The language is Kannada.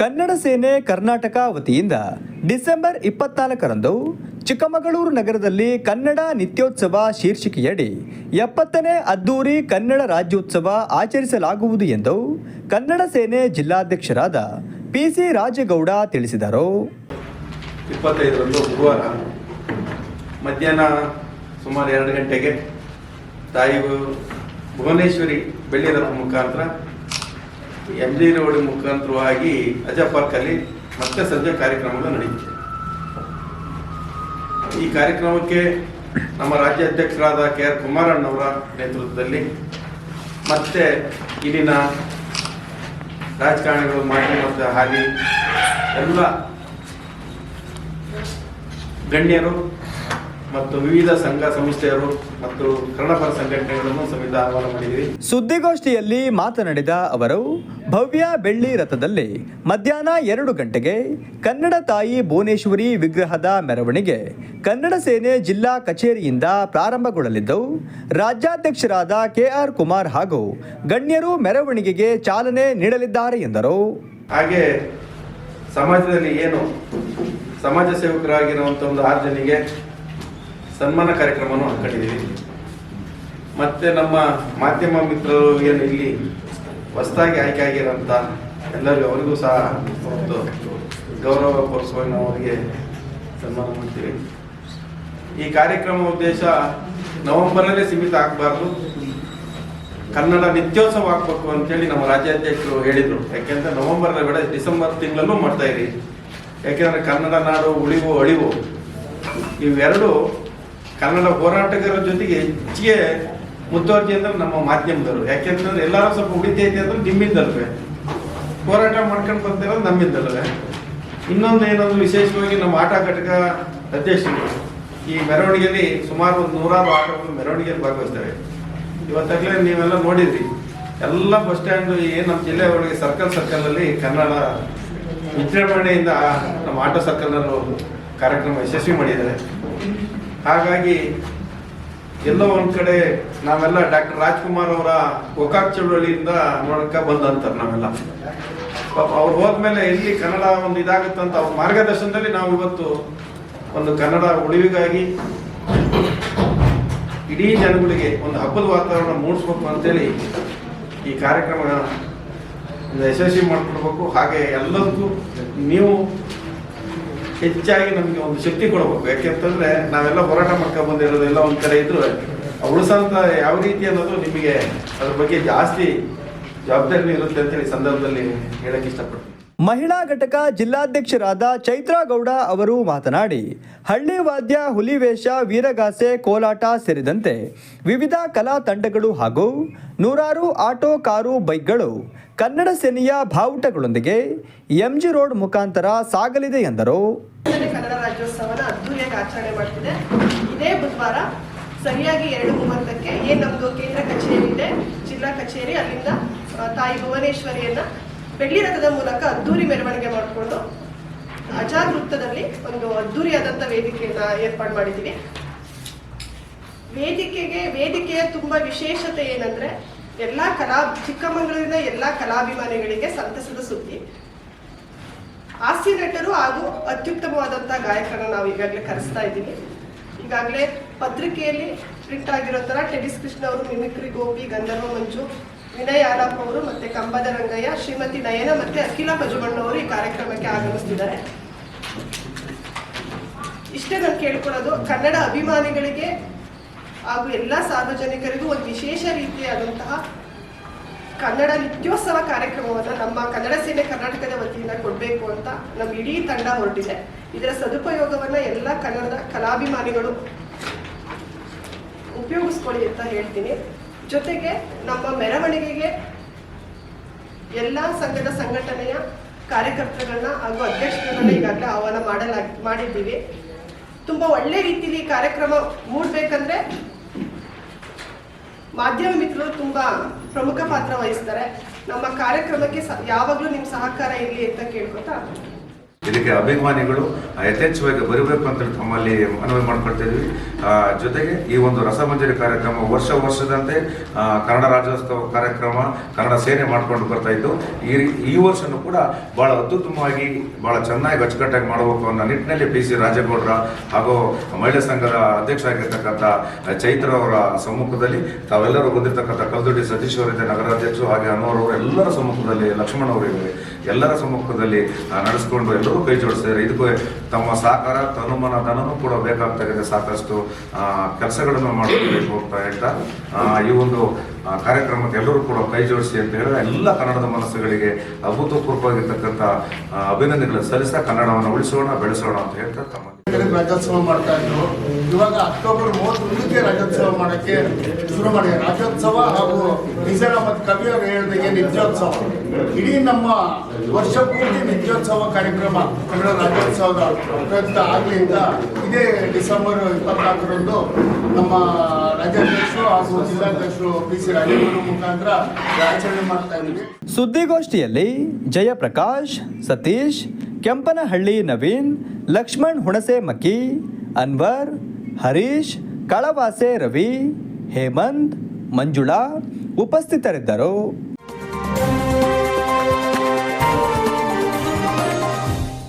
ಕನ್ನಡ ಸೇನೆ ಕರ್ನಾಟಕ ವತಿಯಿಂದ ಡಿಸೆಂಬರ್ 24ರಂದು ಚಿಕ್ಕಮಗಳೂರು ನಗರದಲ್ಲಿ ಕನ್ನಡ ನಿತ್ಯೋತ್ಸವ ಶೀರ್ಷಿಕೆಯಡಿ 70ನೇ ಅದ್ದೂರಿ ಕನ್ನಡ ರಾಜ್ಯೋತ್ಸವ ಆಚರಿಸಲಾಗುವುದು ಎಂದು ಕನ್ನಡ ಸೇನೆ ಜಿಲ್ಲಾಧ್ಯಕ್ಷರಾದ ಪಿಸಿ ರಾಜೇಗೌಡ ತಿಳಿಸಿದರು. 25ರಂದು ಗುರುವಾರ ಮಧ್ಯಾಹ್ನ ಸುಮಾರು 2 ಗಂಟೆಗೆ ತಾಯಿ ಭುವನೇಶ್ವರಿ ಬೆಳ್ಳಿ ರಥ ಮುಖಾಂತರ MG ರೋಡ್ ಮುಖಾಂತರವಾಗಿ ಅಜಾ ಪಾರ್ಕಲ್ಲಿ ಮತ್ತೆ ಸಂಜೆ ಕಾರ್ಯಕ್ರಮಗಳು ನಡೆಯುತ್ತೆ. ಈ ಕಾರ್ಯಕ್ರಮಕ್ಕೆ ನಮ್ಮ ರಾಜ್ಯಾಧ್ಯಕ್ಷರಾದ KR ಕುಮಾರಣ್ಣವರ ನೇತೃತ್ವದಲ್ಲಿ ಮತ್ತೆ ಇಲ್ಲಿನ ರಾಜಕಾರಣಿಗಳು ಮಾಧ್ಯಮದ ಹಾಗೆ ಎಲ್ಲ ಗಣ್ಯರು ಮತ್ತು ವಿವಿಧ ಸಂಘ ಸಂಸ್ಥೆಯರು ಮತ್ತು ಕನ್ನಡಪರ ಸಂಘಟನೆಗಳನ್ನು ಸಮೇತ ಆಹ್ವಾನ ಮಾಡಿದ್ದೀವಿ. ಸುದ್ದಿಗೋಷ್ಠಿಯಲ್ಲಿ ಮಾತನಾಡಿದ ಅವರು, ಭವ್ಯ ಬೆಳ್ಳಿ ರಥದಲ್ಲಿ ಮಧ್ಯಾಹ್ನ 2 ಗಂಟೆಗೆ ಕನ್ನಡ ತಾಯಿ ಭುವನೇಶ್ವರಿ ವಿಗ್ರಹದ ಮೆರವಣಿಗೆ ಕನ್ನಡ ಸೇನೆ ಜಿಲ್ಲಾ ಕಚೇರಿಯಿಂದ ಪ್ರಾರಂಭಗೊಳ್ಳಲಿದ್ದು, ರಾಜ್ಯಾಧ್ಯಕ್ಷರಾದ KR ಕುಮಾರ್ ಹಾಗೂ ಗಣ್ಯರು ಮೆರವಣಿಗೆಗೆ ಚಾಲನೆ ನೀಡಲಿದ್ದಾರೆ ಎಂದರು. ಹಾಗೆ ಸಮಾಜದಲ್ಲಿ ಏನು ಸಮಾಜ ಸೇವಕರಾಗಿರುವಂಥ ಒಂದು 6 ಜನಿಗೆ ಸನ್ಮಾನ ಕಾರ್ಯಕ್ರಮವನ್ನು ಹಮ್ಮಿಕೊಂಡಿದ್ದೀವಿ. ಮತ್ತೆ ನಮ್ಮ ಮಾಧ್ಯಮ ಮಿತ್ರರು ಏನು ಇಲ್ಲಿ ಹೊಸದಾಗಿ ಆಯ್ಕೆ ಆಗಿರೋಂಥ ಎಲ್ಲರಿಗೂ ಅವರಿಗೂ ಸಹ ಒಂದು ಗೌರವ ಪೂರ್ವಕವಾಗಿ ನಾವು ಅವರಿಗೆ ಸನ್ಮಾನ ಮಾಡ್ತೀವಿ. ಈ ಕಾರ್ಯಕ್ರಮ ಉದ್ದೇಶ ನವೆಂಬರಲ್ಲೇ ಸೀಮಿತ ಆಗಬಾರ್ದು, ಕನ್ನಡ ನಿತ್ಯೋತ್ಸವ ಆಗಬೇಕು ಅಂತೇಳಿ ನಮ್ಮ ರಾಜ್ಯಾಧ್ಯಕ್ಷರು ಹೇಳಿದರು. ಯಾಕೆಂದರೆ ನವೆಂಬರ್ ಬೇಡ, ಡಿಸೆಂಬರ್ ತಿಂಗಳಲ್ಲೂ ಮಾಡ್ತಾ ಇರಿ. ಯಾಕೆಂದರೆ ಕನ್ನಡ ನಾಡು ಉಳಿವು ಅಳಿವು ಇವೆರಡು ಕನ್ನಡ ಹೋರಾಟಗಾರರ ಜೊತೆಗೆ ಹೆಚ್ಚಿಗೆ ಮುತುವರ್ಜಿ ಅಂದ್ರೆ ನಮ್ಮ ಮಾಧ್ಯಮದವರು. ಯಾಕೆಂತಂದ್ರೆ ಎಲ್ಲರೂ ಸ್ವಲ್ಪ ಉಳಿತೈತೆ ಅಂದ್ರೆ ನಿಮ್ಮಿಂದಲ್ವೇ, ಹೋರಾಟ ಮಾಡ್ಕೊಂಡು ಬರ್ತಿರೋದು ನಮ್ಮಿಂದಲ್ವೇ. ಇನ್ನೊಂದು ಏನಂದ್ರೆ ವಿಶೇಷವಾಗಿ ನಮ್ಮ ಆಟ ಘಟಕ ಅಧ್ಯಕ್ಷರು ಈ ಮೆರವಣಿಗೆಯಲ್ಲಿ ಸುಮಾರು 100 ಆಟಗಳು ಮೆರವಣಿಗೆಯಲ್ಲಿ ಭಾಗವಹಿಸ್ತವೆ. ಇವತ್ತಾಗಲೇ ನೀವೆಲ್ಲ ನೋಡಿದ್ರಿ, ಎಲ್ಲ ಬಸ್ ಸ್ಟ್ಯಾಂಡ್ ಏನು ನಮ್ಮ ಜಿಲ್ಲೆ ಒಳಗೆ ಸರ್ಕಲಲ್ಲಿ ಕನ್ನಡ ವಿಜೃಂಭಣೆಯಿಂದ ನಮ್ಮ ಆಟೋ ಸರ್ಕಲ್ನವರು ಕಾರ್ಯಕ್ರಮ ಯಶಸ್ವಿ ಮಾಡಿದ್ದಾರೆ. ಹಾಗಾಗಿ ಎಲ್ಲೋ ಒಂದು ಕಡೆ ನಾವೆಲ್ಲ ಡಾಕ್ಟರ್ ರಾಜ್ಕುಮಾರ್ ಅವರ ಗೋಕಾಕ್ ಚಳವಳಿಯಿಂದ ನೋಡಕ ಬಂದಂತಾರೆ ನಾವೆಲ್ಲ. ಅವ್ರು ಹೋದ್ಮೇಲೆ ಎಲ್ಲಿ ಕನ್ನಡ ಒಂದು ಇದಾಗುತ್ತಂತ ಅವ್ರ ಮಾರ್ಗದರ್ಶನದಲ್ಲಿ ನಾವು ಇವತ್ತು ಒಂದು ಕನ್ನಡ ಉಳಿವಿಗಾಗಿ ಇಡೀ ಜನಗಳಿಗೆ ಒಂದು ಹಬ್ಬದ ವಾತಾವರಣ ಮೂಡಿಸ್ಬೇಕು ಅಂತೇಳಿ ಈ ಕಾರ್ಯಕ್ರಮ ಯಶಸ್ವಿ ಮಾಡಿಕೊಡ್ಬೇಕು. ಹಾಗೆ ಎಲ್ಲದಕ್ಕೂ ನೀವು ಹೆಚ್ಚಾಗಿ ನಮಗೆ ಒಂದು ಶಕ್ತಿ ಕೊಡಬೇಕು. ಯಾಕೆಂತಂದ್ರೆ ನಾವೆಲ್ಲ ಹೋರಾಟ ಮಾಡ್ಕೊಂಡು ಬಂದಿರೋದು ಎಲ್ಲ ಒಂದು ಕಡೆ ಇದ್ರು ಉಳಿಸಂತ ಯಾವ ರೀತಿ ಅನ್ನೋದು ನಿಮಗೆ ಅದ್ರ ಬಗ್ಗೆ ಜಾಸ್ತಿ ಜವಾಬ್ದಾರಿ ಇರುತ್ತೆ ಅಂತೇಳಿ ಸಂದರ್ಭದಲ್ಲಿ ಹೇಳಕ್ ಇಷ್ಟಪಡ್ತೀನಿ. ಮಹಿಳಾ ಘಟಕ ಜಿಲ್ಲಾಧ್ಯಕ್ಷರಾದ ಚೈತ್ರಾಗೌಡ ಅವರು ಮಾತನಾಡಿ, ಹಳ್ಳಿ ವಾದ್ಯ, ಹುಲಿವೇಷ, ವೀರಗಾಸೆ, ಕೋಲಾಟ ಸೇರಿದಂತೆ ವಿವಿಧ ಕಲಾ ತಂಡಗಳು ಹಾಗೂ 100 ಆಟೋ, ಕಾರು, ಬೈಕ್ಗಳು ಕನ್ನಡ ಸೇನೆಯ ಬಾವುಟಗಳೊಂದಿಗೆ MG ರೋಡ್ ಮುಖಾಂತರ ಸಾಗಲಿದೆ ಎಂದರು. ಕನ್ನಡ ರಾಜ್ಯೋತ್ಸವನ ಅದ್ದೂರಿಯಾಗಿ ಆಚರಣೆ ಮಾಡ್ತಿದೆ. ಇದೇ ಬುಧವಾರ ಸರಿಯಾಗಿ 2:30ಕ್ಕೆ ಏನು ನಮ್ಮದು ಕೇಂದ್ರ ಕಚೇರಿ ಇದೆ, ಜಿಲ್ಲಾ ಕಚೇರಿ, ಅಲ್ಲಿಂದ ತಾಯಿ ಭುವನೇಶ್ವರಿಯನ್ನ ಬೆಳ್ಳಿ ರಥದ ಮೂಲಕ ಅದ್ದೂರಿ ಮೆರವಣಿಗೆ ಮಾಡಿಕೊಂಡು ಅಜಾ ವೃತ್ತದಲ್ಲಿ ಒಂದು ಅದ್ದೂರಿಯಾದಂಥ ವೇದಿಕೆಯನ್ನ ಏರ್ಪಾಡು ಮಾಡಿದ್ದೀವಿ. ವೇದಿಕೆಯ ತುಂಬಾ ವಿಶೇಷತೆ ಏನಂದ್ರೆ ಚಿಕ್ಕಮಗಳೂರಿನ ಎಲ್ಲ ಕಲಾಭಿಮಾನಿಗಳಿಗೆ ಸಂತಸದ ಸುದ್ದಿ. ಹಾಸ್ಯ ನಟರು ಹಾಗೂ ಅತ್ಯುತ್ತಮವಾದಂಥ ಗಾಯಕರನ್ನ ನಾವು ಈಗಾಗಲೇ ಕರೆಸ್ತಾ ಇದ್ದೀವಿ. ಈಗಾಗಲೇ ಪತ್ರಿಕೆಯಲ್ಲಿ ಪ್ರಿಂಟ್ ಆಗಿರೋ ಥರ ಟೆನಿಸ್ ಕೃಷ್ಣ ಅವರು, ಮಿಮಿಕ್ರಿ ಗೋಪಿ, ಗಂಧರ್ವ ಮಂಜು, ವಿನಯ್ ಆಲಾಪ್ ಅವರು, ಮತ್ತೆ ಕಂಬದ ರಂಗಯ್ಯ, ಶ್ರೀಮತಿ ನಯನ ಮತ್ತೆ ಅಖಿಲ ಪಜುಮಣ್ಣವರು ಈ ಕಾರ್ಯಕ್ರಮಕ್ಕೆ ಆಗಮಿಸ್ತಿದ್ದಾರೆ. ಇಷ್ಟೇ ನಾನು ಕೇಳ್ಕೊಳ್ಳೋದು, ಕನ್ನಡ ಅಭಿಮಾನಿಗಳಿಗೆ ಹಾಗೂ ಎಲ್ಲ ಸಾರ್ವಜನಿಕರಿಗೂ ಒಂದು ವಿಶೇಷ ರೀತಿಯಾದಂತಹ ಕನ್ನಡ ನಿತ್ಯೋತ್ಸವ ಕಾರ್ಯಕ್ರಮವನ್ನು ನಮ್ಮ ಕನ್ನಡ ಸೇನೆ ಕರ್ನಾಟಕದ ವತಿಯಿಂದ ಕೊಡಬೇಕು ಅಂತ ನಮ್ಮ ಇಡೀ ತಂಡ ಹೊರಟಿದೆ. ಇದರ ಸದುಪಯೋಗವನ್ನ ಎಲ್ಲ ಕನ್ನಡದ ಕಲಾಭಿಮಾನಿಗಳು ಉಪಯೋಗಿಸ್ಕೊಳ್ಳಿ ಅಂತ ಹೇಳ್ತೀನಿ. ಜೊತೆಗೆ ನಮ್ಮ ಮೆರವಣಿಗೆಗೆ ಎಲ್ಲ ಸಂಘದ ಸಂಘಟನೆಯ ಕಾರ್ಯಕರ್ತರುಗಳನ್ನ ಹಾಗೂ ಅಧ್ಯಕ್ಷರುಗಳನ್ನ ಈಗಾಗಲೇ ಆಹ್ವಾನ ಮಾಡಿದ್ದೀವಿ. ತುಂಬಾ ಒಳ್ಳೆ ರೀತಿಯಲ್ಲಿ ಕಾರ್ಯಕ್ರಮ ಮೂಡಬೇಕಂದ್ರೆ ಮಾಧ್ಯಮ ಮಿತ್ರರು ತುಂಬಾ ಪ್ರಮುಖ ಪಾತ್ರ ವಹಿಸ್ತಾರೆ. ನಮ್ಮ ಕಾರ್ಯಕ್ರಮಕ್ಕೆ ಯಾವಾಗಲೂ ನಿಮ್ಮ ಸಹಕಾರ ಇರಲಿ ಅಂತ ಕೇಳ್ಕೊತಾ ಇದಕ್ಕೆ ಅಭಿಮಾನಿಗಳು ಯಥೇಚ್ಛವಾಗಿ ಬರಬೇಕು ಅಂತೇಳಿ ತಮ್ಮಲ್ಲಿ ಮನವಿ ಮಾಡ್ಕೊಳ್ತಾ ಇದ್ವಿ. ಜೊತೆಗೆ ಈ ಒಂದು ರಸಮಂಜರಿ ಕಾರ್ಯಕ್ರಮ ವರ್ಷದಂತೆ ಕನ್ನಡ ರಾಜ್ಯೋತ್ಸವ ಕಾರ್ಯಕ್ರಮ ಕನ್ನಡ ಸೇನೆ ಮಾಡ್ಕೊಂಡು ಬರ್ತಾ ಇದ್ದು ಈ ವರ್ಷನೂ ಕೂಡ ಬಹಳ ಅತ್ಯುತ್ತಮವಾಗಿ ಬಹಳ ಚೆನ್ನಾಗಿ ಅಚ್ಚುಕಟ್ಟಾಗಿ ಮಾಡಬೇಕು ಅನ್ನೋ ನಿಟ್ಟಿನಲ್ಲಿ PC ರಾಜೇಗೌಡರ ಹಾಗೂ ಮಹಿಳಾ ಸಂಘದ ಅಧ್ಯಕ್ಷ ಆಗಿರ್ತಕ್ಕಂಥ ಚೈತ್ರ ಅವರ ಸಮ್ಮುಖದಲ್ಲಿ ತಾವೆಲ್ಲರೂ ಬಂದಿರತಕ್ಕಂಥ ಕಲ್ದೊಡ್ಡಿ ಸತೀಶ್ ಅವರಿದ್ದ ನಗರಾಧ್ಯಕ್ಷರು ಹಾಗೆ ಅನ್ನೋರು ಎಲ್ಲರ ಸಮ್ಮುಖದಲ್ಲಿ ಲಕ್ಷ್ಮಣ್ ಅವರಿದ್ದಾರೆ ಎಲ್ಲರ ಸಮ್ಮುಖದಲ್ಲಿ ನಡೆಸ್ಕೊಂಡು ಎಲ್ಲರೂ ಕೈ ಜೋಡಿಸಿದ್ದಾರೆ. ಇದಕ್ಕೂ ತಮ್ಮ ಸಹಕಾರ ತನುಮನ ಧನನೂ ಕೂಡ ಬೇಕಾಗ್ತಾಗಿದೆ. ಸಾಕಷ್ಟು ಕೆಲಸಗಳನ್ನು ಮಾಡಬೇಕು ಅಂತ ಹೇಳ್ತಾ ಈ ಒಂದು ಕಾರ್ಯಕ್ರಮಕ್ಕೆ ಎಲ್ಲರೂ ಕೂಡ ಕೈ ಜೋಡಿಸಿ ಅಂತ ಹೇಳಿದ್ರೆ ಎಲ್ಲ ಕನ್ನಡದ ಮನಸ್ಸುಗಳಿಗೆ ಅಭೂತಪೂರ್ವವಾಗಿರ್ತಕ್ಕಂಥ ಅಭಿನಂದನೆಗಳನ್ನು ಸಲ್ಲಿಸ್ತಾ ಕನ್ನಡವನ್ನು ಉಳಿಸೋಣ ಬೆಳೆಸೋಣ ಅಂತ ಹೇಳ್ತಾ ತಮ್ಮ ರಾಜ್ಯೋತ್ಸವ ಮಾಡ್ತಾ ಇದ್ರು. ಇವಾಗ ಅಕ್ಟೋಬರ್ 31ಕ್ಕೆ ರಾಜ್ಯೋತ್ಸವ ಮಾಡಕ್ಕೆ ಶುರು ಮಾಡಿ ರಾಜ್ಯೋತ್ಸವ ಹಾಗೂ ನಿಜರ ಮತ್ತು ಕವಿಯವರು ಹೇಳಿದಾಗೆ ನಿತ್ಯೋತ್ಸವ ಇಡೀ ನಮ್ಮ ವರ್ಷ ಪೂರ್ತಿ ನಿತ್ಯೋತ್ಸವ ಕಾರ್ಯಕ್ರಮ ಕನ್ನಡ ರಾಜ್ಯೋತ್ಸವದ ಪ್ರಯುಕ್ತ ಆಗಲಿ ಅಂತ ಇದೇ ಡಿಸೆಂಬರ್ 24ರಂದು ನಮ್ಮ ರಾಜ್ಯಾಧ್ಯಕ್ಷರು ಹಾಗೂ ಜಿಲ್ಲಾಧ್ಯಕ್ಷರು PC ರಾಜೇಗೌಡರ ಮುಖಾಂತರ ಆಚರಣೆ ಮಾಡ್ತಾ ಇದ್ದೀವಿ. ಸುದ್ದಿಗೋಷ್ಠಿಯಲ್ಲಿ ಜಯಪ್ರಕಾಶ್, ಸತೀಶ್, ಕೆಂಪನಹಳ್ಳಿ ನವೀನ್, ಲಕ್ಷ್ಮಣ್ ಹುಣಸೆ ಮಕ್ಕಿ, ಅನ್ವರ್, ಹರೀಶ್, ಕಳವಾಸೆ ರವಿ, ಹೇಮಂತ್, ಮಂಜುಳಾ ಉಪಸ್ಥಿತರಿದ್ದರು.